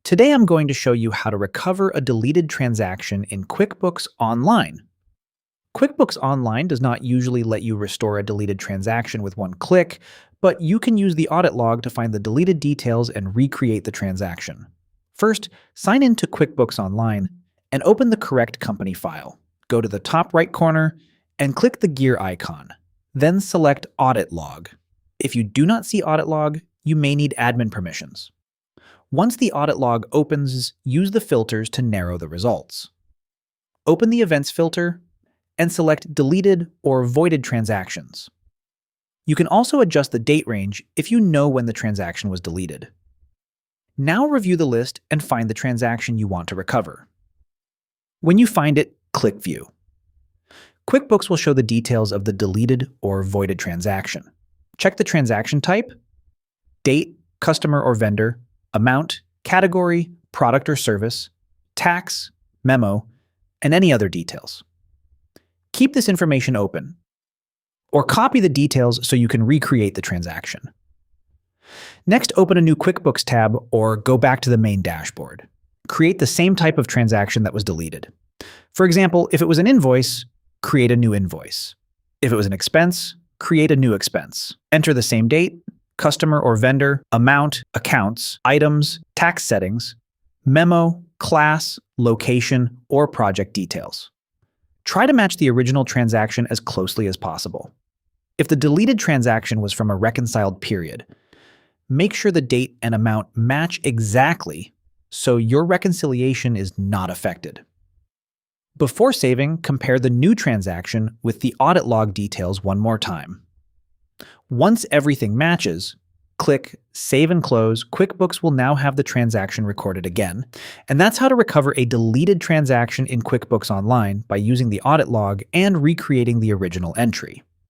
Today I'm going to show you how to recover a deleted transaction in QuickBooks Online. QuickBooks Online does not usually let you restore a deleted transaction with one click, but you can use the audit log to find the deleted details and recreate the transaction. First, sign in to QuickBooks Online and open the correct company file. Go to the top right corner and click the gear icon. Then select Audit Log. If you do not see Audit Log, you may need admin permissions. Once the audit log opens, use the filters to narrow the results. Open the Events filter and select Deleted or Voided Transactions. You can also adjust the date range if you know when the transaction was deleted. Now review the list and find the transaction you want to recover. When you find it, click View. QuickBooks will show the details of the deleted or voided transaction. Check the transaction type, date, customer or vendor, amount, category, product or service, tax, memo, and any other details. Keep this information open, or copy the details so you can recreate the transaction. Next, open a new QuickBooks tab or go back to the main dashboard. Create the same type of transaction that was deleted. For example, if it was an invoice, create a new invoice. If it was an expense, create a new expense. Enter the same date, customer or vendor, amount, accounts, items, tax settings, memo, class, location, or project details. Try to match the original transaction as closely as possible. If the deleted transaction was from a reconciled period, make sure the date and amount match exactly so your reconciliation is not affected. Before saving, compare the new transaction with the audit log details one more time. Once everything matches, click Save and Close. QuickBooks will now have the transaction recorded again. And that's how to recover a deleted transaction in QuickBooks Online by using the audit log and recreating the original entry.